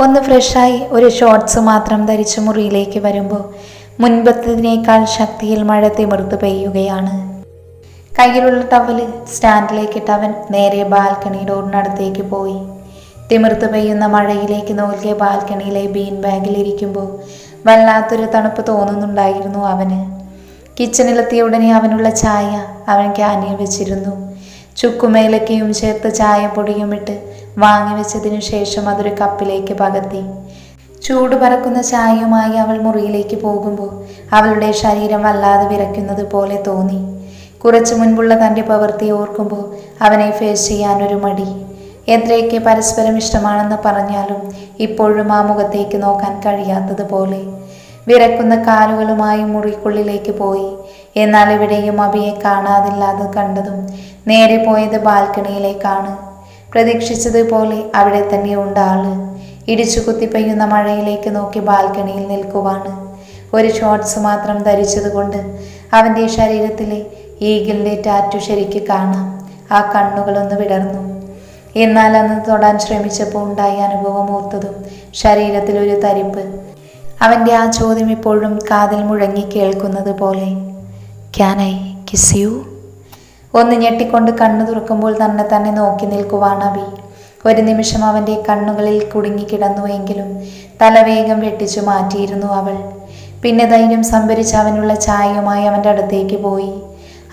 ഒന്ന് ഫ്രഷായി ഒരു ഷോർട്സ് മാത്രം ധരിച്ച് മുറിയിലേക്ക് വരുമ്പോൾ മുൻപത്തതിനേക്കാൾ ശക്തിയിൽ മഴ തിമിർത്ത് പെയ്യുകയാണ്. കയ്യിലുള്ള ടവല് സ്റ്റാൻഡിലേക്കിട്ട് അവൻ നേരെ ബാൽക്കണി ഡോറിനടുത്തേക്ക് പോയി. തിമിർത്ത് പെയ്യുന്ന മഴയിലേക്ക് നോക്കിയ ബാൽക്കണിയിലെ ബീൻ ബാഗിൽ ഇരിക്കുമ്പോൾ വല്ലാത്തൊരു തണുപ്പ് തോന്നുന്നുണ്ടായിരുന്നു അവന്. കിച്ചണിലെത്തിയ ഉടനെ അവനുള്ള ചായ അവൻ ക്യാനിൽ വെച്ചിരുന്നു. ചുക്കുമേലക്കയും ചേർത്ത് ചായപ്പൊടിയും ഇട്ട് വാങ്ങിവെച്ചതിനു ശേഷം അതൊരു കപ്പിലേക്ക് പകർത്തി. ചൂട് പറക്കുന്ന ചായയുമായി അവൾ മുറിയിലേക്ക് പോകുമ്പോൾ അവളുടെ ശരീരം വല്ലാതെ വിറയ്ക്കുന്നത് പോലെ തോന്നി. കുറച്ചു മുൻപുള്ള തൻ്റെ പ്രവൃത്തി ഓർക്കുമ്പോൾ അവനെ ഫേസ് ചെയ്യാനൊരു മടി. എത്രയൊക്കെ പരസ്പരം ഇഷ്ടമാണെന്ന് പറഞ്ഞാലും ഇപ്പോഴും ആ മുഖത്തേക്ക് നോക്കാൻ കഴിയാത്തതുപോലെ. വിറക്കുന്ന കാലുകളുമായി മുറിക്കുള്ളിലേക്ക് പോയി. എന്നാൽ എവിടെയും അബിയെ കാണാതില്ലാതെ കണ്ടതും നേരെ പോയത് ബാൽക്കണിയിലേക്കാണ്. പ്രതീക്ഷിച്ചതുപോലെ അവിടെ തന്നെ ഉണ്ട് ആള്. ഇടിച്ചു കുത്തി പെയ്യുന്ന മഴയിലേക്ക് നോക്കി ബാൽക്കണിയിൽ നിൽക്കുവാണ്. ഒരു ഷോർട്സ് മാത്രം ധരിച്ചതുകൊണ്ട് അവൻ്റെ ശരീരത്തിലെ ഈഗിളിൻ്റെ ടാറ്റു ശരിക്ക് കാണാം. ആ കണ്ണുകളൊന്ന് വിടർന്നു. എന്നാൽ അന്ന് തൊടാൻ ശ്രമിച്ചപ്പോൾ ഉണ്ടായ അനുഭവം ഓർത്തതും ശരീരത്തിലൊരു തരിപ്പ്. അവൻ്റെ ആ ചോദ്യം ഇപ്പോഴും കാതിൽ മുഴങ്ങി കേൾക്കുന്നത് പോലെ. Can I kiss U? ഒന്ന് ഞെട്ടിക്കൊണ്ട് കണ്ണു തുറക്കുമ്പോൾ തന്നെ നോക്കി നിൽക്കുവാണ് അബി. ഒരു നിമിഷം അവൻ്റെ കണ്ണുകളിൽ കുടുങ്ങിക്കിടന്നുവെങ്കിലും തലവേഗം വെട്ടിച്ചു മാറ്റിയിരുന്നു അവൾ. പിന്നെ ധൈര്യം സംഭരിച്ച് അവനുള്ള ചായയുമായി അവൻ്റെ അടുത്തേക്ക് പോയി.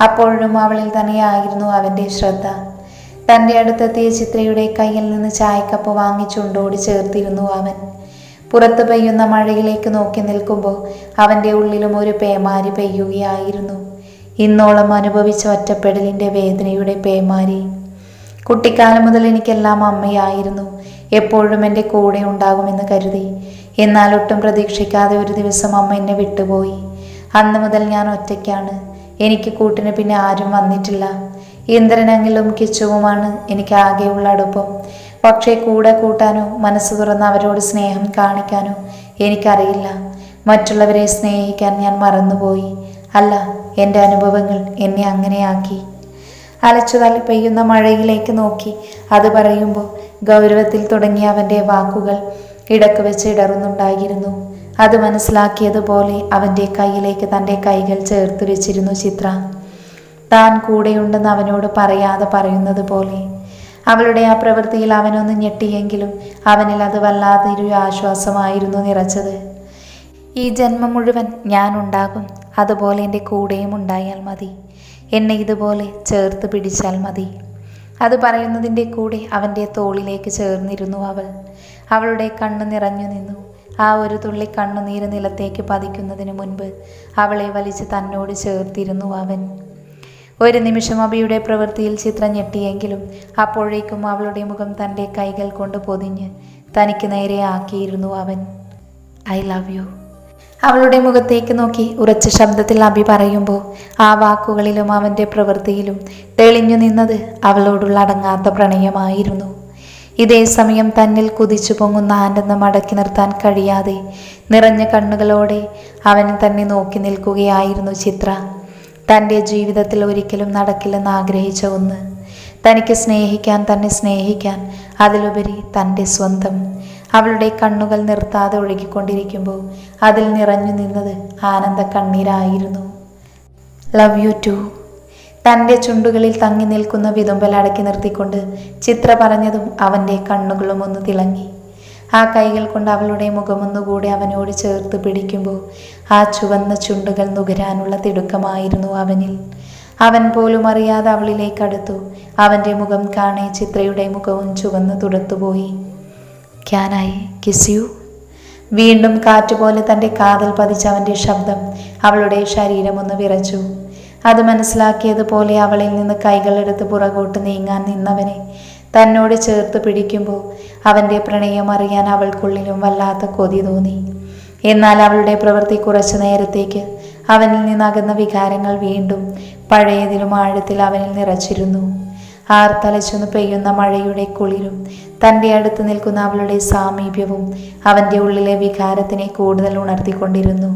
അപ്പോഴും അവളിൽ തന്നെയായിരുന്നു അവൻ്റെ ശ്രദ്ധ. തൻ്റെ അടുത്തെത്തിയ ചിത്രയുടെ കയ്യിൽ നിന്ന് ചായക്കപ്പ് വാങ്ങി ചുണ്ടോടി ചേർത്തിരുന്നു അവൻ. പുറത്ത് പെയ്യുന്ന മഴയിലേക്ക് നോക്കി നിൽക്കുമ്പോൾ അവൻ്റെ ഉള്ളിലും ഒരു പേമാരി പെയ്യുകയായിരുന്നു. ഇന്നോളം അനുഭവിച്ച ഒറ്റപ്പെടലിൻ്റെ വേദനയുടെ പേമാരി. കുട്ടിക്കാലം മുതൽ എനിക്കെല്ലാം അമ്മയായിരുന്നു. എപ്പോഴും എൻ്റെ കൂടെ ഉണ്ടാകുമെന്ന് കരുതി. എന്നാൽ ഒട്ടും പ്രതീക്ഷിക്കാതെ ഒരു ദിവസം അമ്മ എന്നെ വിട്ടുപോയി. അന്ന് മുതൽ ഞാൻ ഒറ്റയ്ക്കാണ്. എനിക്ക് കൂട്ടിന് പിന്നെ ആരും വന്നിട്ടില്ല. ഇന്ദ്രനങ്ങളും കിച്ചുവുമാണ് എനിക്ക് ആകെയുള്ള അടുപ്പം. പക്ഷേ കൂടെ കൂട്ടാനോ മനസ്സ് തുറന്ന് അവരോട് സ്നേഹം കാണിക്കാനോ എനിക്കറിയില്ല. മറ്റുള്ളവരെ സ്നേഹിക്കാൻ ഞാൻ മറന്നുപോയി. അല്ല, എൻ്റെ അനുഭവങ്ങൾ എന്നെ അങ്ങനെയാക്കി. അലച്ചു തള്ളി പെയ്യുന്ന മഴയിലേക്ക് നോക്കി അത് പറയുമ്പോൾ ഗൗരവത്തിൽ തുടങ്ങിയ അവൻ്റെ വാക്കുകൾ ഇടക്ക് വെച്ച് ഇടറുന്നുണ്ടായിരുന്നു. അത് മനസ്സിലാക്കിയതുപോലെ അവൻ്റെ കയ്യിലേക്ക് തൻ്റെ കൈകൾ ചേർത്ത് വെച്ചിരുന്നു ചിത്ര. താൻ കൂടെയുണ്ടെന്ന് അവനോട് പറയാതെ പറയുന്നത് പോലെ. അവളുടെ ആ പ്രവൃത്തിയിൽ അവനൊന്ന് ഞെട്ടിയെങ്കിലും അവനിൽ അത് വല്ലാതൊരു ആശ്വാസമായിരുന്നു നിറച്ചത്. ഈ ജന്മം മുഴുവൻ ഞാൻ ഉണ്ടാകും. അതുപോലെ എൻ്റെ കൂടെയും ഉണ്ടായാൽ മതി. എന്നെ ഇതുപോലെ ചേർത്ത് പിടിച്ചാൽ മതി. അത് പറയുന്നതിൻ്റെ കൂടെ അവൻ്റെ തോളിലേക്ക് ചേർന്നിരുന്നു അവൾ. അവളുടെ കണ്ണ് നിറഞ്ഞു നിന്നു. ആ ഒരു തുള്ളി കണ്ണുനീര് നിലത്തേക്ക് പതിക്കുന്നതിന് മുൻപ് അവളെ വലിച്ച് തന്നോട് ചേർത്തിരുന്നു അവൻ. ഒരു നിമിഷം അബിയുടെ പ്രവൃത്തിയിൽ ചിത്ര ഞെട്ടിയെങ്കിലും അപ്പോഴേക്കും അവളുടെ മുഖം തൻ്റെ കൈകൾ കൊണ്ട് പൊതിഞ്ഞ് തനിക്ക് നേരെ ആക്കിയിരുന്നു അവൻ. I love you. അവളുടെ മുഖത്തേക്ക് നോക്കി ഉറച്ച ശബ്ദത്തിൽ അബി പറയുമ്പോൾ ആ വാക്കുകളിലും അവൻ്റെ പ്രവൃത്തിയിലും തെളിഞ്ഞു നിന്നത് അവളോടുള്ള അടങ്ങാത്ത പ്രണയമായിരുന്നു. ഇതേ സമയം തന്നിൽ കുതിച്ചു പൊങ്ങുന്ന ആനന്ദം അടക്കി നിർത്താൻ കഴിയാതെ നിറഞ്ഞ കണ്ണുകളോടെ അവൻ തന്നെ നോക്കി നിൽക്കുകയായിരുന്നു ചിത്ര. തൻ്റെ ജീവിതത്തിൽ ഒരിക്കലും നടക്കില്ലെന്ന് ആഗ്രഹിച്ച ഒന്ന്. തനിക്ക് സ്നേഹിക്കാൻ, തന്നെ സ്നേഹിക്കാൻ, അതിലുപരി തൻ്റെ സ്വന്തം. അവളുടെ കണ്ണുകൾ നിർത്താതെ ഒഴുകിക്കൊണ്ടിരിക്കുമ്പോൾ അതിൽ നിറഞ്ഞു നിന്നത് ആനന്ദ കണ്ണീരായിരുന്നു. Love you to. തൻ്റെ ചുണ്ടുകളിൽ തങ്ങി നിൽക്കുന്ന വിതുമ്പൽ അടക്കി നിർത്തിക്കൊണ്ട് ചിത്ര പറഞ്ഞതും അവൻ്റെ കണ്ണുകളും ഒന്ന് തിളങ്ങി. ആ കൈകൾ കൊണ്ട് അവളുടെ മുഖമൊന്നുകൂടെ അവനോട് ചേർത്ത് പിടിക്കുമ്പോൾ ആ ചുവന്ന ചുണ്ടുകൾ നുകരാനുള്ള തിടുക്കമായിരുന്നു അവനിൽ. അവൻ പോലും അറിയാതെ അവളിലേക്ക് അടുത്തു. അവൻ്റെ മുഖം കാണെ ചിത്രയുടെ മുഖവും ചുവന്ന് തുടുത്തുപോയി. Can I kiss you? വീണ്ടും കാറ്റുപോലെ തൻ്റെ കാതൽ പതിച്ച അവൻ്റെ ശബ്ദം അവളുടെ ശരീരമൊന്ന് വിറച്ചു. അത് മനസ്സിലാക്കിയതുപോലെ അവളിൽ നിന്ന് കൈകളെടുത്ത് പുറകോട്ട് നീങ്ങാൻ നിന്നവനെ തന്നോട് ചേർത്ത് പിടിക്കുമ്പോൾ അവൻ്റെ പ്രണയം അറിയാൻ അവൾക്കുള്ളിലും വല്ലാത്ത കൊതി തോന്നി. എന്നാൽ അവളുടെ പ്രവൃത്തി കുറച്ചു നേരത്തേക്ക് അവനിൽ നിന്നകന്ന വികാരങ്ങൾ വീണ്ടും പഴയതിലും ആഴത്തിൽ അവനിൽ നിറച്ചിരുന്നു. ആർത്തലച്ചൊന്ന് പെയ്യുന്ന മഴയുടെ കുളിരും തൻ്റെ അടുത്ത് നിൽക്കുന്ന അവളുടെ സാമീപ്യവും അവൻ്റെ ഉള്ളിലെ വികാരത്തിനെ കൂടുതൽ ഉണർത്തിക്കൊണ്ടിരുന്നു.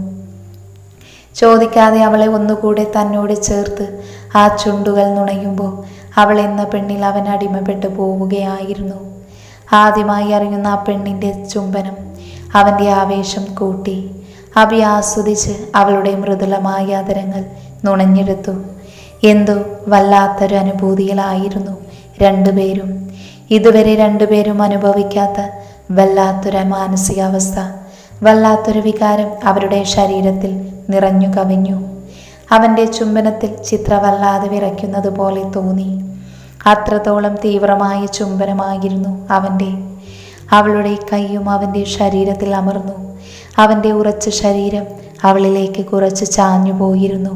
ചോദിക്കാതെ അവളെ ഒന്നുകൂടെ തന്നോട് ചേർത്ത് ആ ചുണ്ടുകൾ നുണയുമ്പോൾ അവൾ എന്ന പെണ്ണിൽ അവൻ അടിമപ്പെട്ടു പോവുകയായിരുന്നു. ആദ്യമായി അറിയുന്ന ആ പെണ്ണിൻ്റെ ചുംബനം അവൻ്റെ ആവേശം കൂട്ടി. അഭി ആസ്വദിച്ച് അവളുടെ മൃദുലമായ ആദരങ്ങൾ നുണഞ്ഞെടുത്തു. എന്തോ വല്ലാത്തൊരു അനുഭൂതിയിലായിരുന്നു രണ്ടുപേരും. ഇതുവരെ രണ്ടുപേരും അനുഭവിക്കാത്ത വല്ലാത്തൊരു മാനസികാവസ്ഥ, വല്ലാത്തൊരു വികാരം അവരുടെ ശരീരത്തിൽ നിറഞ്ഞു കവിഞ്ഞു. അവൻ്റെ ചുംബനത്തിൽ ചിത്ര വല്ലാതെ വിറയ്ക്കുന്നത് പോലെ തോന്നി. അത്രത്തോളം തീവ്രമായ ചുംബനമായിരുന്നു അവൻ്റെ. അവളുടെ കൈയും അവൻ്റെ ശരീരത്തിൽ അമർന്നു. അവൻ്റെ ഉറച്ച ശരീരം അവളിലേക്ക് കുറച്ച് ചാഞ്ഞു പോയിരുന്നു.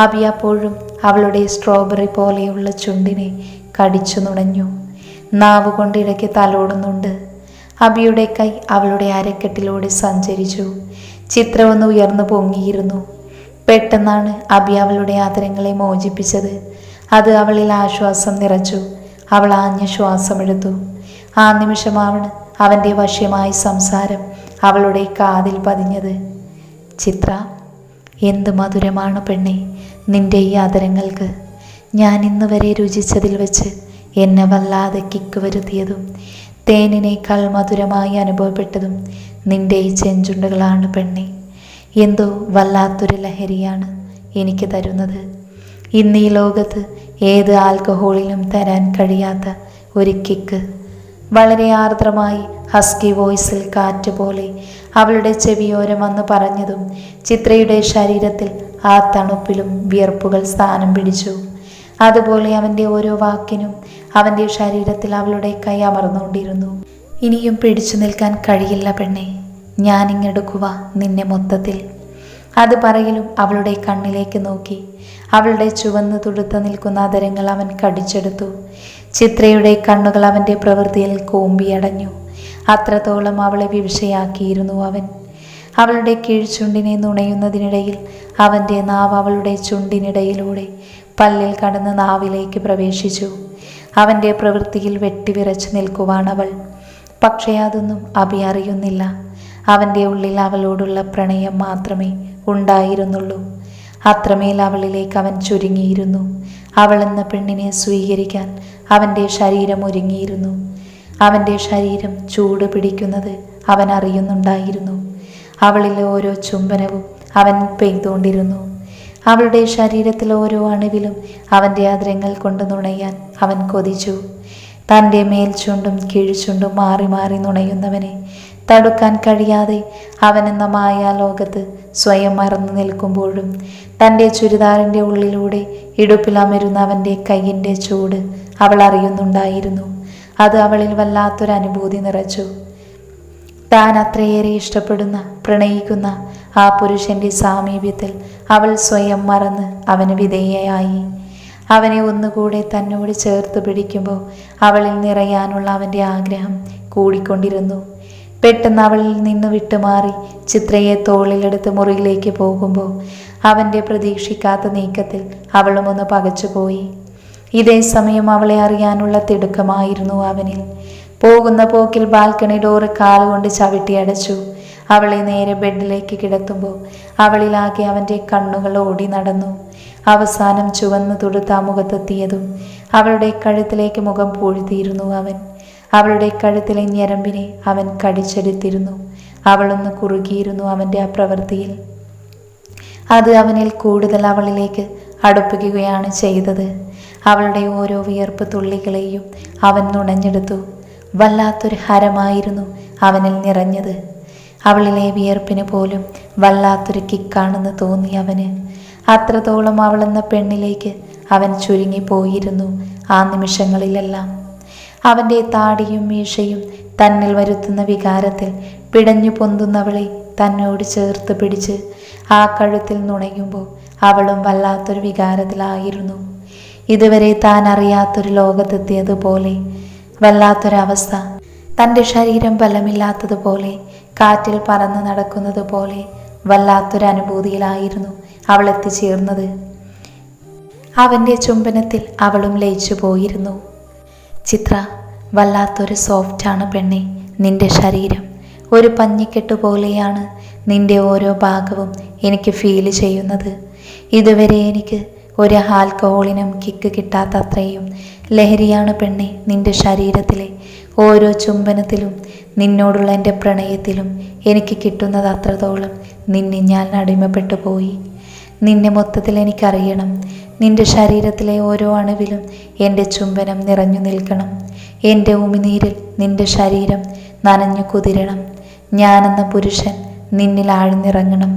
അഭി അപ്പോഴും അവളുടെ സ്ട്രോബെറി പോലെയുള്ള ചുണ്ടിനെ കടിച്ചു നുണഞ്ഞു. നാവ് കൊണ്ടിടയ്ക്ക് തലോടുന്നുണ്ട്. അഭിയുടെ കൈ അവളുടെ അരക്കെട്ടിലൂടെ സഞ്ചരിച്ചു. ചിത്ര ഒന്ന് ഉയർന്നു പൊങ്ങിയിരുന്നു. പെട്ടെന്നാണ് അഭി അവളുടെ ആദരങ്ങളെ മോചിപ്പിച്ചത്. അത് അവളിൽ ആശ്വാസം നിറച്ചു. അവൾ ആഞ്ഞ ശ്വാസമെടുത്തു. ആ നിമിഷമാണ് അവൻ്റെ വശ്യമായ സംസാരം അവളുടെ കാതിൽ പതിഞ്ഞത്. ചിത്ര, എന്ത് മധുരമാണ് പെണ്ണെ നിന്റെ ഈ ആദരങ്ങൾക്ക്. ഞാൻ ഇന്ന് വരെ രുചിച്ചതിൽ വെച്ച് എന്നെ വല്ലാതെ കിക്ക് വരുത്തിയതും തേനിനേക്കാൾ മധുരമായി അനുഭവപ്പെട്ടതും നിന്റെ ഈ ചെഞ്ചുണ്ടുകളാണ് പെണ്ണെ. എന്തോ വല്ലാത്തൊരു ലഹരിയാണ് എനിക്ക് തരുന്നത്. ഇന്ന് ഈ ലോകത്ത് ഏത് ആൽക്കഹോളിലും തരാൻ കഴിയാത്ത ഒരു കിക്ക്. വളരെ ആർദ്രമായി ഹസ്കി വോയിസിൽ കാറ്റ് പോലെ അവളുടെ ചെവിയോരം വന്ന് പറഞ്ഞതും ചിത്രയുടെ ശരീരത്തിൽ ആ തണുപ്പിലും വിയർപ്പുകൾ സ്ഥാനം പിടിച്ചു. അതുപോലെ അവൻ്റെ ഓരോ വാക്കിനും അവൻ്റെ ശരീരത്തിൽ അവളുടെ കൈ അമർന്നുകൊണ്ടിരുന്നു. ഇനിയും പിടിച്ചു നിൽക്കാൻ കഴിയില്ല പെണ്ണെ, ഞാനിങ്ങെടുക്കുക നിന്നെ മൊത്തത്തിൽ. അത് പറയലും അവളുടെ കണ്ണിലേക്ക് നോക്കി. അവളുടെ ചുവന്ന് തുടുത്ത് നിൽക്കുന്ന ആദരങ്ങൾ അവൻ കടിച്ചെടുത്തു. ചിത്രയുടെ കണ്ണുകൾ അവൻ്റെ പ്രവൃത്തിയിൽ കൂമ്പിയടഞ്ഞു. അത്രത്തോളം അവളെ വിവശയാക്കിയിരുന്നു അവൻ. അവളുടെ കീഴ്ചുണ്ടിനെ നുണയുന്നതിനിടയിൽ അവൻ്റെ നാവ് അവളുടെ ചുണ്ടിനിടയിലൂടെ പല്ലിൽ കടന്ന് നാവിലേക്ക് പ്രവേശിച്ചു. അവൻ്റെ പ്രവൃത്തിയിൽ വെട്ടിവിറച്ചു നിൽക്കുവാണവൾ. പക്ഷേ അതൊന്നും അഭി അറിയുന്നില്ല. അവൻ്റെ ഉള്ളിൽ അവളോടുള്ള പ്രണയം മാത്രമേ ഉണ്ടായിരുന്നുള്ളൂ. അത്രമേൽ അവളിലേക്ക് അവൻ ചുരുങ്ങിയിരുന്നു. അവളെന്ന പെണ്ണിനെ സ്വീകരിക്കാൻ അവൻ്റെ ശരീരം ഒരുങ്ങിയിരുന്നു. അവൻ്റെ ശരീരം ചൂട് പിടിക്കുന്നത് അവൻ അറിയുന്നുണ്ടായിരുന്നു. അവളിലെ ഓരോ ചുംബനവും അവൻ പെയ്തുകൊണ്ടിരുന്നു. അവളുടെ ശരീരത്തിൽ ഓരോ അണുവിലും അവൻ്റെ ആദരങ്ങൾ കൊണ്ട് നുണയാൻ അവൻ കൊതിച്ചു. തൻ്റെ മേൽചുണ്ടും കീഴ്ചുണ്ടും മാറി മാറി നുണയുന്നവനെ തടുക്കാൻ കഴിയാതെ അവനെന്ന മായാലോകത്ത് സ്വയം മറന്നു നിൽക്കുമ്പോഴും തൻ്റെ ചുരിദാറിൻ്റെ ഉള്ളിലൂടെ ഇടുപ്പിലമരുന്ന അവൻ്റെ കയ്യിൻ്റെ ചൂട് അവൾ അറിയുന്നുണ്ടായിരുന്നു. അത് അവളിൽ വല്ലാത്തൊരനുഭൂതി നിറച്ചു. താൻ അത്രയേറെ ഇഷ്ടപ്പെടുന്ന പ്രണയിക്കുന്ന ആ പുരുഷൻ്റെ സാമീപ്യത്തിൽ അവൾ സ്വയം മറന്ന് അവന് വിധേയയായി. അവനെ ഒന്നുകൂടെ തന്നോട് ചേർത്ത് പിടിക്കുമ്പോൾ അവളിൽ നിറയാനുള്ള അവൻ്റെ ആഗ്രഹം കൂടിക്കൊണ്ടിരുന്നു. പെട്ടെന്ന് അവളിൽ നിന്ന് വിട്ടുമാറി ചിത്രയെ തോളിലെടുത്ത് മുറിയിലേക്ക് പോകുമ്പോൾ അവൻ്റെ പ്രതീക്ഷിക്കാത്ത നീക്കത്തിൽ അവളും ഒന്ന് പകച്ചുപോയി. ഇതേ സമയം അവളെ അറിയാനുള്ള തിടുക്കമായിരുന്നു അവനിൽ. പോകുന്ന പോക്കിൽ ബാൽക്കണി ഡോറ് കാലുകൊണ്ട് ചവിട്ടിയടച്ചു. അവളെ നേരെ ബെഡിലേക്ക് കിടത്തുമ്പോൾ അവളിലാകെ അവൻ്റെ കണ്ണുകൾ ഓടി നടന്നു. അവസാനം ചുവന്ന് തുടുത്ത മുഖത്തെത്തിയതും അവളുടെ കഴുത്തിലേക്ക് മുഖം പൂഴ്ത്തിയിരുന്നു അവൻ. അവളുടെ കഴുത്തിലെ ഞരമ്പിനെ അവൻ കടിച്ചെടുത്തിരുന്നു. അവളൊന്ന് കുറുകിയിരുന്നു അവൻ്റെ ആ പ്രവൃത്തിയിൽ. അത് അവനിൽ കൂടുതൽ അവളിലേക്ക് അടുപ്പിക്കുകയാണ് ചെയ്തത്. അവളുടെ ഓരോ വിയർപ്പ് തുള്ളികളെയും അവൻ നുണഞ്ഞെടുത്തു. വല്ലാത്തൊരു ഹരമായിരുന്നു അവനിൽ നിറഞ്ഞത്. അവളിലെ വിയർപ്പിന് പോലും വല്ലാത്തൊരു കിക്കാണെന്ന് തോന്നി അവന്. അത്രത്തോളം അവളെന്ന പെണ്ണിലേക്ക് അവൻ ചുരുങ്ങിപ്പോയിരുന്നു ആ നിമിഷങ്ങളിലെല്ലാം. അവൻ്റെ താടിയും മീശയും തന്നിൽ വരുത്തുന്ന വികാരത്തിൽ പിടഞ്ഞു പൊന്തുന്നവളെ തന്നോട് ചേർത്ത് പിടിച്ച് ആ കഴുത്തിൽ നുണയുമ്പോൾ അവളും വല്ലാത്തൊരു വികാരത്തിലായിരുന്നു. ഇതുവരെ താൻ അറിയാത്തൊരു ലോകത്തെത്തിയതുപോലെ വല്ലാത്തൊരവസ്ഥ. തൻ്റെ ശരീരം ബലമില്ലാത്തതുപോലെ കാറ്റിൽ പറന്ന് നടക്കുന്നത് പോലെ വല്ലാത്തൊരനുഭൂതിയിലായിരുന്നു അവൾ എത്തിച്ചേർന്നത്. അവൻ്റെ ചുംബനത്തിൽ അവളും ലയിച്ചു പോയിരുന്നു. ചിത്ര, വല്ലാത്തൊരു സോഫ്റ്റാണ് പെണ്ണെ നിന്റെ ശരീരം. ഒരു പഞ്ഞിക്കെട്ട് പോലെയാണ് നിന്റെ ഓരോ ഭാഗവും എനിക്ക് ഫീൽ ചെയ്യുന്നത്. ഇതുവരെ എനിക്ക് ഒരു ആൽക്കഹോളിനും കിക്ക് കിട്ടാത്തത്രയും ലഹരിയാണ് പെണ്ണെ നിന്റെ ശരീരത്തിലെ ഓരോ ചുംബനത്തിലും. നിന്നോടുള്ള എൻ്റെ പ്രണയത്തിലും എനിക്ക് കിട്ടുന്നത് അത്രത്തോളം നിന്നെ ഞാൻ അടിമപ്പെട്ടു പോയി. നിന്നെ മൊത്തത്തിൽ എനിക്കറിയണം. നിന്റെ ശരീരത്തിലെ ഓരോ അണുവിലും എൻ്റെ ചുംബനം നിറഞ്ഞു നിൽക്കണം. എൻ്റെ ഉമിനീരിൽ നിന്റെ ശരീരം നനഞ്ഞു കുതിരണം. ഞാനെന്ന പുരുഷൻ നിന്നിൽ ആഴ്ന്നിറങ്ങണം.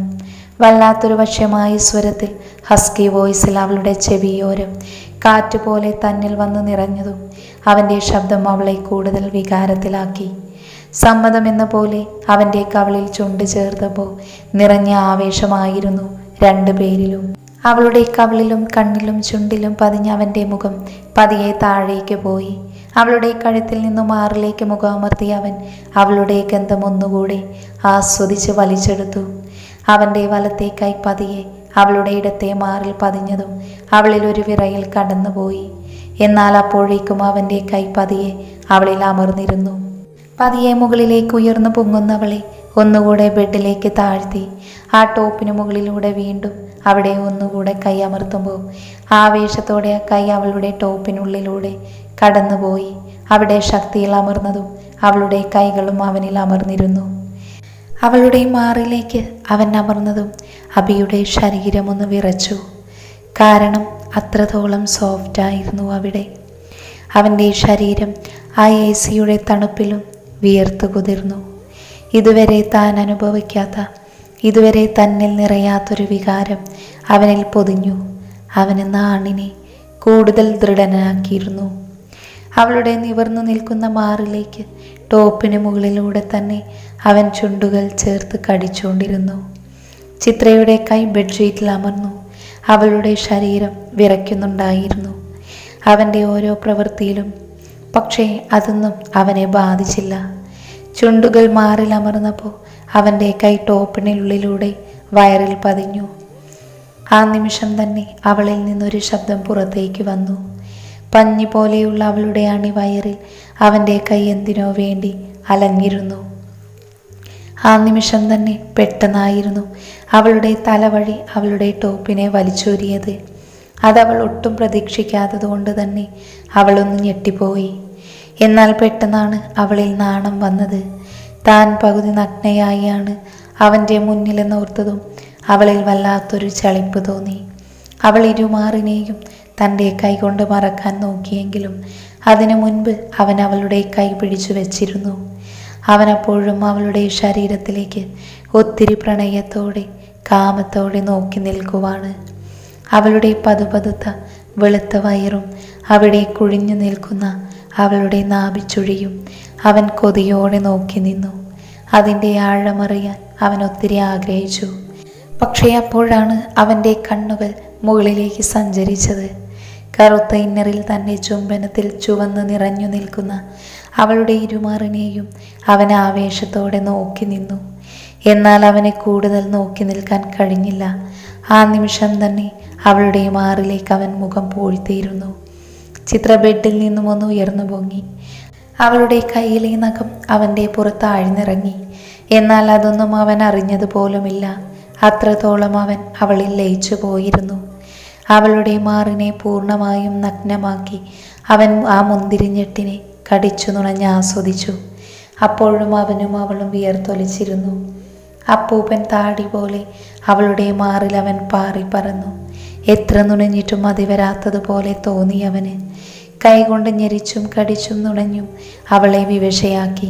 വല്ലാത്തൊരു വശ്യമായ സ്വരത്തിൽ ഹസ്കി വോയിസിൽ അവളുടെ ചെവിയോരം കാറ്റുപോലെ തന്നിൽ വന്നു നിറഞ്ഞതും അവൻ്റെ ശബ്ദം അവളെ കൂടുതൽ വികാരത്തിലാക്കി. സമ്മതമെന്ന പോലെ അവൻ്റെ കവിളിൽ ചുണ്ട് ചേർത്തപ്പോൾ നിറഞ്ഞ ആവേശമായിരുന്നു രണ്ടുപേരിലും. അവളുടെ കവിളിലും കണ്ണിലും ചുണ്ടിലും പതിഞ്ഞ അവൻ്റെ മുഖം പതിയെ താഴേക്ക് പോയി. അവളുടെ കഴുത്തിൽ നിന്നും മാറിലേക്ക് മുഖമർത്തി അവൻ അവളുടെ ഗന്ധം ഒന്നുകൂടെ ആസ്വദിച്ച് വലിച്ചെടുത്തു. അവൻ്റെ വലത്തെ കൈ പതിയെ അവളുടെ ഇടത്തെ മാറിൽ പതിഞ്ഞതും അവളിൽ ഒരു വിറയിൽ കടന്നുപോയി. എന്നാൽ അപ്പോഴേക്കും അവൻ്റെ കൈ പതിയെ അവളിൽ അമർന്നിരുന്നു. പതിയെ മുകളിലേക്ക് ഉയർന്നു പൊങ്ങുന്നവളെ ഒന്നുകൂടെ ബെഡിലേക്ക് താഴ്ത്തി ആ ടോപ്പിന് മുകളിലൂടെ വീണ്ടും അവിടെ ഒന്നുകൂടെ കൈ അമർത്തുമ്പോൾ ആവേശത്തോടെ ആ കൈ അവളുടെ ടോപ്പിനുള്ളിലൂടെ കടന്നുപോയി. അവിടെ ശക്തിയിൽ അമർന്നതും അവളുടെ കൈകളും അവനിൽ അമർന്നിരുന്നു. അവളുടെ മാറിലേക്ക് അവൻ അമർന്നതും അബിയുടെ ശരീരമൊന്ന് വിറച്ചു. കാരണം അത്രത്തോളം സോഫ്റ്റായിരുന്നു അവിടെ. അവൻ്റെ ശരീരം ആ AC-യുടെ തണുപ്പിലും വിയർത്തു കുതിർന്നു. ഇതുവരെ താൻ അനുഭവിക്കാത്ത, ഇതുവരെ തന്നിൽ നിറയാത്തൊരു വികാരം അവനിൽ പൊതിഞ്ഞു. അവനെന്ന ആണിനെ കൂടുതൽ ദൃഢനാക്കിയിരുന്നു. അവളുടെ നിവർന്നു നിൽക്കുന്ന മാറിലേക്ക് ടോപ്പിന് മുകളിലൂടെ തന്നെ അവൻ ചുണ്ടുകൾ ചേർത്ത് കടിച്ചുകൊണ്ടിരുന്നു. ചിത്രയുടെ കൈ ബെഡ്ഷീറ്റിൽ അമർന്നു. അവളുടെ ശരീരം വിറയ്ക്കുന്നുണ്ടായിരുന്നു അവൻ്റെ ഓരോ പ്രവൃത്തിയിലും. പക്ഷേ അതൊന്നും അവനെ ബാധിച്ചില്ല. ചുണ്ടുകൾ മാറിൽ അമർന്നപ്പോൾ അവൻ്റെ കൈ ടോപ്പിനുള്ളിലൂടെ വയറിൽ പതിഞ്ഞു. ആ നിമിഷം തന്നെ അവളിൽ നിന്നൊരു ശബ്ദം പുറത്തേക്ക് വന്നു. പഞ്ഞി പോലെയുള്ള അവളുടെ അണിവയറിൽ അവൻ്റെ കൈ എന്തിനോ വേണ്ടി അലഞ്ഞിരുന്നു. ആ നിമിഷം തന്നെ പെട്ടെന്നായിരുന്നു അവളുടെ തലവഴി അവളുടെ ടോപ്പിനെ വലിച്ചൂരിയത്. അതവൾ ഒട്ടും പ്രതീക്ഷിക്കാത്തതുകൊണ്ട് തന്നെ അവളൊന്ന് ഞെട്ടിപ്പോയി. എന്നാൽ പെട്ടെന്നാണ് അവളിൽ നാണം വന്നത്. താൻ പകുതി നഗ്നയായാണ് അവൻ്റെ മുന്നിലെന്നോർത്തതും അവളിൽ വല്ലാത്തൊരു ചളിപ്പ് തോന്നി. അവൾ ഇരുമാറിനെയും തൻ്റെ കൈകൊണ്ട് മറക്കാൻ നോക്കിയെങ്കിലും അതിനു മുൻപ് അവൻ അവളുടെ കൈ പിടിച്ചു വെച്ചിരുന്നു. അവനപ്പോഴും അവളുടെ ശരീരത്തിലേക്ക് ഒത്തിരി പ്രണയത്തോടെ കാമത്തോടെ നോക്കി നിൽക്കുവാണ്. അവളുടെ പതുപതുത്ത വെളുത്ത വയറും അവിടെ കുഴിഞ്ഞു നിൽക്കുന്ന അവളുടെ നാഭിച്ചുഴിയും അവൻ കൊതിയോടെ നോക്കി നിന്നു. അതിൻ്റെ ആഴമറിയാൻ അവൻ ഒത്തിരി ആഗ്രഹിച്ചു. പക്ഷേ അപ്പോഴാണ് അവൻ്റെ കണ്ണുകൾ മുകളിലേക്ക് സഞ്ചരിച്ചത്. കറുത്ത ഇന്നറിൽ തൻ്റെ ചുംബനത്തിൽ ചുവന്ന് നിറഞ്ഞു നിൽക്കുന്ന അവളുടെ ഇരുമാറിനെയും അവൻ ആവേശത്തോടെ നോക്കി നിന്നു. എന്നാൽ അവനെ കൂടുതൽ നോക്കി നിൽക്കാൻ കഴിഞ്ഞില്ല. ആ നിമിഷം തന്നെ അവളുടെ മാറിലേക്ക് അവൻ മുഖം പൂഴ്ത്തിയിരുന്നു. ചിത്ര ബെഡിൽ നിന്നും ഒന്ന് ഉയർന്നു പൊങ്ങി. അവളുടെ കയ്യിലെ നഖം അവൻ്റെ പുറത്ത് ആഴ്ന്നിറങ്ങി. എന്നാൽ അതൊന്നും അവൻ അറിഞ്ഞതുപോലുമില്ല. അത്രത്തോളം അവൻ അവളിൽ ലയിച്ചു പോയിരുന്നു. അവളുടെ മാറിനെ പൂർണ്ണമായും നഗ്നമാക്കി അവൻ ആ മുന്തിരിഞ്ഞെട്ടിനെ കടിച്ചു നുണഞ്ഞ് ആസ്വദിച്ചു. അപ്പോഴും അവനും അവളും വിയർത്തൊലിച്ചിരുന്നു. അപ്പൂപ്പൻ താടി പോലെ അവളുടെ മാറിൽ അവൻ പാറി പറന്നു. എത്ര നുണഞ്ഞിട്ടും മതിവരാത്തതുപോലെ തോന്നി അവന്. കൈകൊണ്ട് ഞെരിച്ചും കടിച്ചും നുണഞ്ഞും അവളെ വിവശയാക്കി.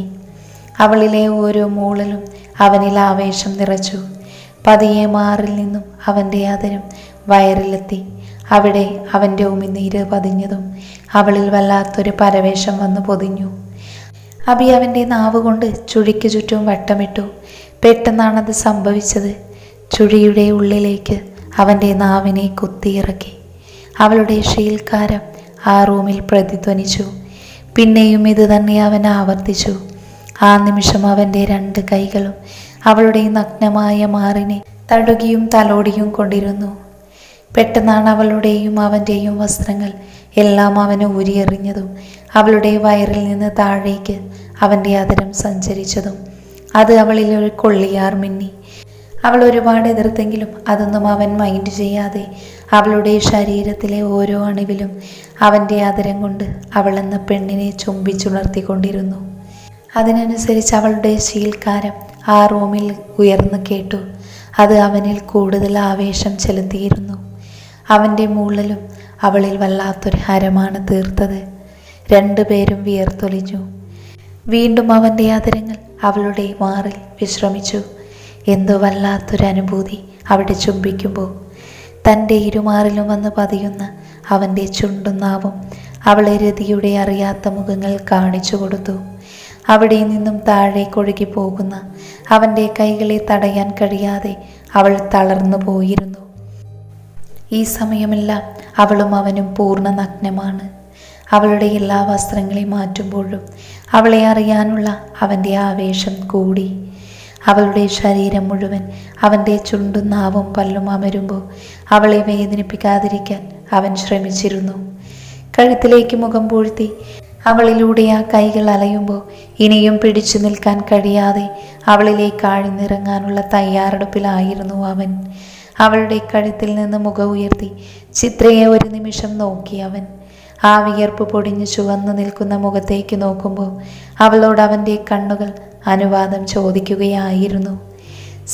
അവളിലെ ഓരോ മൂളലും അവനിൽ ആവേശം നിറച്ചു. പതിയെ മാറിൽ നിന്നും അവൻ്റെ ആദരം വയറിലെത്തി. അവിടെ അവൻ്റെ ഉമിനീര് പതിഞ്ഞതും അവളിൽ വല്ലാത്തൊരു പരവേശം വന്നു പൊതിഞ്ഞു. അബി അവൻ്റെ നാവ് കൊണ്ട് ചുഴിക്ക് ചുറ്റും വട്ടമിട്ടു. പെട്ടെന്നാണത് സംഭവിച്ചത്. ചുഴിയുടെ ഉള്ളിലേക്ക് അവൻ്റെ നാവിനെ കുത്തിയിറക്കി. അവളുടെ ശീൽക്കാരം ആ റൂമിൽ പ്രതിധ്വനിച്ചു. പിന്നെയും ഇത് തന്നെ അവൻ ആവർത്തിച്ചു. ആ നിമിഷം അവൻ്റെ രണ്ട് കൈകളും അവളുടെ നഗ്നമായ മാറിനെ തഴുകിയും തലോടിയും കൊണ്ടിരുന്നു. പെട്ടെന്നാണ് അവളുടെയും അവൻ്റെയും വസ്ത്രങ്ങൾ എല്ലാം അവന് ഊരിയെറിഞ്ഞതും അവളുടെ വയറിൽ നിന്ന് താഴേക്ക് അവൻ്റെ ആദരം സഞ്ചരിച്ചതും അത് അവളിൽ ഒരു കൊള്ളിയാർ മിന്നി. അവൾ ഒരുപാട് എതിർത്തെങ്കിലും അതൊന്നും അവൻ മൈൻഡ് ചെയ്യാതെ അവളുടെ ശരീരത്തിലെ ഓരോ അണിവിലും അവൻ്റെ ആദരം കൊണ്ട് അവൾ എന്ന പെണ്ണിനെ ചുംബിച്ചുണർത്തിക്കൊണ്ടിരുന്നു. അതിനനുസരിച്ച് അവളുടെ ശീൽക്കാരം ആ റൂമിൽ ഉയർന്നു കേട്ടു. അത് അവനിൽ കൂടുതൽ ആവേശം ചെലുത്തിയിരുന്നു. അവൻ്റെ മൂളലും അവളിൽ വല്ലാത്തൊരു ഹരമാണ് തീർത്തത്. രണ്ടുപേരും വിയർത്തൊലിഞ്ഞു. വീണ്ടും അവൻ്റെ ആദരങ്ങൾ അവളുടെ മാറിൽ വിശ്രമിച്ചു. എന്തോ വല്ലാത്തൊരനുഭൂതി അവിടെ ചുംബിക്കുമ്പോൾ. തൻ്റെ ഇരുമാറിലും വന്ന് പതിയുന്ന അവൻ്റെ ചുണ്ടും നാവും അവളെ രതിയുടെ അറിയാത്ത മുഖങ്ങൾ കാണിച്ചു കൊടുത്തു. അവിടെ നിന്നും താഴേക്കൊഴുകി പോകുന്ന അവൻ്റെ കൈകളെ തടയാൻ കഴിയാതെ അവൾ തളർന്നു പോയിരുന്നു. ഈ സമയമെല്ലാം അവളും അവനും പൂർണ്ണ നഗ്നമാണ്. അവളുടെ എല്ലാ വസ്ത്രങ്ങളെയും മാറ്റുമ്പോഴും അവളെ അറിയാനുള്ള അവൻ്റെ ആവേശം കൂടി. അവളുടെ ശരീരം മുഴുവൻ അവൻ്റെ ചുണ്ടും നാവും പല്ലും അമരുമ്പോൾ അവളെ വേദനിപ്പിക്കാതിരിക്കാൻ അവൻ ശ്രമിച്ചിരുന്നു. കഴുത്തിലേക്ക് മുഖം പൂഴ്ത്തി അവളിലൂടെ ആ കൈകൾ അലയുമ്പോൾ ഇനിയും പിടിച്ചു നിൽക്കാൻ കഴിയാതെ അവളിലേക്ക് ആഴ്ന്നിറങ്ങാനുള്ള തയ്യാറെടുപ്പിലായിരുന്നു അവൻ. അവളുടെ കഴുത്തിൽ നിന്ന് മുഖം ഉയർത്തി ചിത്രയെ ഒരു നിമിഷം നോക്കി അവൻ. ആ വിയർപ്പ് പൊടിഞ്ഞു ചുവന്നു നിൽക്കുന്ന മുഖത്തേക്ക് നോക്കുമ്പോൾ അവളോട് അവൻ്റെ കണ്ണുകൾ അനുവാദം ചോദിക്കുകയായിരുന്നു.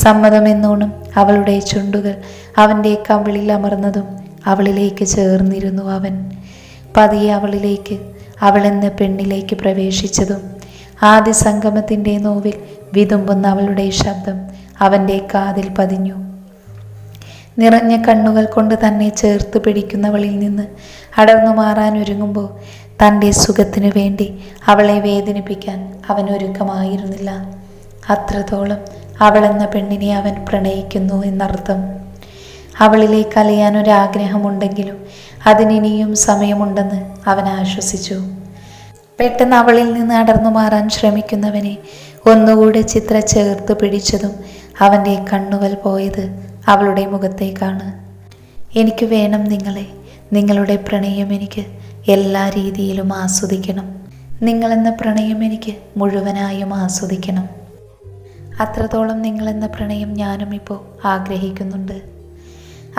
സമ്മതമെന്നോണം അവളുടെ ചുണ്ടുകൾ അവൻ്റെ കവിളിൽ അമർന്നതും അവളിലേക്ക് ചേർന്നിരുന്നു അവൻ. പതിയെ അവളിലേക്ക്, അവളെന്ന പെണ്ണിലേക്ക് പ്രവേശിച്ചതും ആദ്യ സംഗമത്തിൻ്റെ നോവിൽ വിതുമ്പുന്ന അവളുടെ ശബ്ദം അവൻ്റെ കാതിൽ പതിഞ്ഞു. നിറഞ്ഞ കണ്ണുകൾ കൊണ്ട് തന്നെ ചേർത്ത് പിടിക്കുന്നവളിൽ നിന്ന് അടർന്നു മാറാൻ ഒരുങ്ങുമ്പോൾ തൻ്റെ സുഖത്തിനു വേണ്ടി അവളെ വേദനിപ്പിക്കാൻ അവൻ ഒരുക്കമായിരുന്നില്ല. അത്രത്തോളം അവളെന്ന പെണ്ണിനെ അവൻ പ്രണയിക്കുന്നു എന്നർത്ഥം. അവളിലേക്ക് അലയാനൊരാഗ്രഹമുണ്ടെങ്കിലും അതിനിനിയും സമയമുണ്ടെന്ന് അവൻ ആശ്വസിച്ചു. പെട്ടെന്ന് അവളിൽ നിന്ന് അടർന്നു മാറാൻ ശ്രമിക്കുന്നവനെ ഒന്നുകൂടെ ചിത്ര ചേർത്ത് പിടിച്ചതും അവൻ്റെ കണ്ണുകൾ പോയത് അവളുടെ മുഖത്തേക്കാണ്. എനിക്ക് വേണം നിങ്ങളെ. നിങ്ങളുടെ പ്രണയം എനിക്ക് എല്ലാ രീതിയിലും ആസ്വദിക്കണം. നിങ്ങളെന്ന പ്രണയം എനിക്ക് മുഴുവനായും ആസ്വദിക്കണം. അത്രത്തോളം നിങ്ങളെന്ന പ്രണയം ഞാനും ഇപ്പോൾ ആഗ്രഹിക്കുന്നുണ്ട്.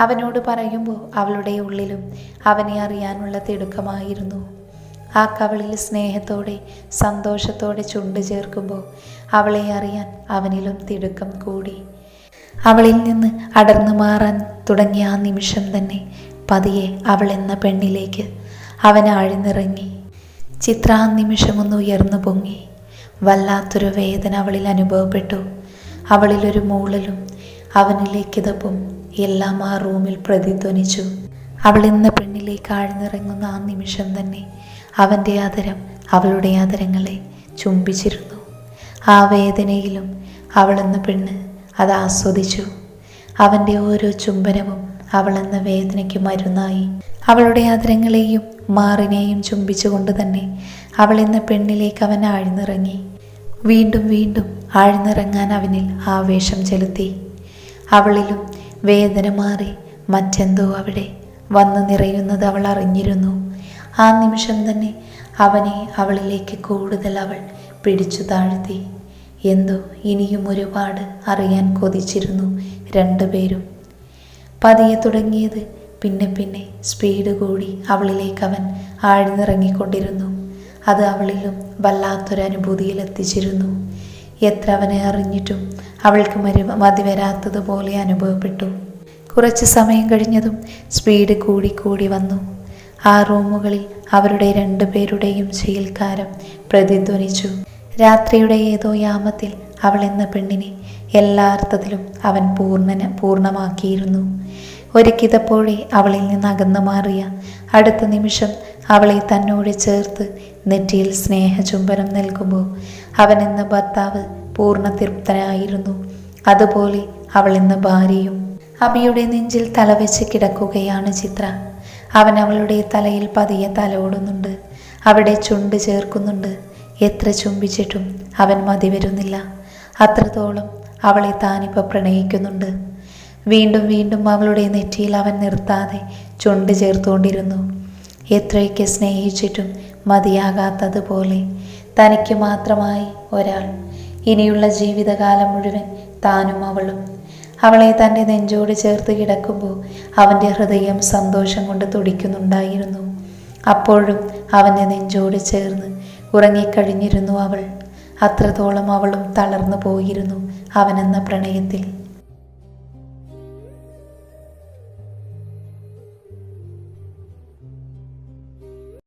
അവനോട് പറയുമ്പോൾ അവളുടെ ഉള്ളിലും അവനെ അറിയാനുള്ള തിടുക്കമായിരുന്നു. ആ കവിളിൽ സ്നേഹത്തോടെ സന്തോഷത്തോടെ ചുണ്ട് ചേർക്കുമ്പോൾ അവളെ അറിയാൻ അവനിലും തിടുക്കം കൂടി. അവളിൽ നിന്ന് അടർന്നു മാറാൻ തുടങ്ങിയ ആ നിമിഷം തന്നെ പതിയെ അവളെന്ന പെണ്ണിലേക്ക് അവൻ ആഴ്ന്നിറങ്ങി. ചിത്ര ആ നിമിഷമൊന്ന് ഉയർന്നു പൊങ്ങി. വല്ലാത്തൊരു വേദന അവളിൽ അനുഭവപ്പെട്ടു. അവളിലൊരു മൂളലും അവനിലേക്കിതപ്പും എല്ലാം ആ റൂമിൽ പ്രതിധ്വനിച്ചു. അവളെന്ന പെണ്ണിലേക്ക് ആഴ്ന്നിറങ്ങുന്ന ആ നിമിഷം തന്നെ അവൻ്റെ ആദരം അവളുടെ ആദരങ്ങളെ ചുംബിച്ചിരുന്നു. ആ വേദനയിലും അവളെന്ന പെണ്ണ് അത് ആസ്വദിച്ചു. അവൻ്റെ ഓരോ ചുംബനവും അവളെന്ന വേദനയ്ക്ക് മരുന്നായി. അവളുടെ ആദരങ്ങളെയും മാറിനെയും ചുംബിച്ചുകൊണ്ട് തന്നെ അവളെന്ന പെണ്ണിലേക്ക് അവൻ ആഴ്ന്നിറങ്ങി. വീണ്ടും വീണ്ടും ആഴ്ന്നിറങ്ങാൻ അവനിൽ ആവേശം ചെലുത്തി. അവളിലും വേദന മാറി മറ്റെന്തോ അവിടെ വന്നു നിറയുന്നത് അവൾ അറിഞ്ഞിരുന്നു. ആ നിമിഷം തന്നെ അവനെ അവളിലേക്ക് കൂടുതൽ അവൾ പിടിച്ചു താഴ്ത്തി. എന്തോ ഇനിയും ഒരുപാട് അറിയാൻ കൊതിച്ചിരുന്നു രണ്ടുപേരും. പതിയെ തുടങ്ങിയത് പിന്നെ പിന്നെ സ്പീഡ് കൂടി അവളിലേക്ക് അവൻ ആഴ്ന്നിറങ്ങിക്കൊണ്ടിരുന്നു. അത് അവളിലും വല്ലാത്തൊരനുഭൂതിയിലെത്തിച്ചിരുന്നു. എത്ര അവനെ അറിഞ്ഞിട്ടും അവൾക്ക് മതി വരാത്തതുപോലെ അനുഭവപ്പെട്ടു. കുറച്ച് സമയം കഴിഞ്ഞതും സ്പീഡ് കൂടി കൂടി വന്നു. ആ റൂമുകളിൽ അവരുടെ രണ്ടുപേരുടെയും ശീൽക്കാരം പ്രതിധ്വനിച്ചു. രാത്രിയുടെ ഏതോ യാമത്തിൽ അവൾ എന്ന പെണ്ണിനെ എല്ലാ അർത്ഥത്തിലും അവൻ പൂർണ്ണമാക്കിയിരുന്നു. ഒരുക്കിയപ്പോഴേ അവളിൽ നിന്ന് അകന്നു മാറിയ അടുത്ത നിമിഷം അവളെ തന്നോട് ചേർത്ത് നെറ്റിയിൽ സ്നേഹചുംബനം നൽകുമ്പോൾ അവൻ എന്ന ഭർത്താവ് പൂർണ്ണ തൃപ്തനായിരുന്നു. അതുപോലെ അവൾ എന്ന ഭാര്യയും. അബിയുടെ നെഞ്ചിൽ തലവെച്ച് കിടക്കുകയാണ് ചിത്ര. അവൻ അവളുടെ തലയിൽ പതിയെ തലോടുന്നുണ്ട്. അവിടെ ചുണ്ട് ചേർക്കുന്നുണ്ട്. എത്ര ചുംബിച്ചിട്ടും അവൻ മതി വരുന്നില്ല. അത്രത്തോളം അവളെ താനിപ്പോൾ പ്രണയിക്കുന്നുണ്ട്. വീണ്ടും വീണ്ടും അവളുടെ നെറ്റിയിൽ അവൻ നിർത്താതെ ചുണ്ട് ചേർത്തുകൊണ്ടിരുന്നു. എത്രയൊക്കെ സ്നേഹിച്ചിട്ടും മതിയാകാത്തതുപോലെ തനിക്ക് മാത്രമായി ഒരാൾ. ഇനിയുള്ള ജീവിതകാലം മുഴുവൻ താനും അവളും. അവളെ തൻ്റെ നെഞ്ചോട് ചേർത്ത് കിടക്കുമ്പോൾ അവൻ്റെ ഹൃദയം സന്തോഷം കൊണ്ട് തുടിക്കുന്നുണ്ടായിരുന്നു. അപ്പോഴും അവൻ്റെ നെഞ്ചോട് ചേർന്ന് ഉറങ്ങിക്കഴിഞ്ഞിരുന്നു അവൾ. അത്രത്തോളം അവളും തളർന്നു പോയിരുന്നു അവനെന്ന പ്രണയത്തിൽ.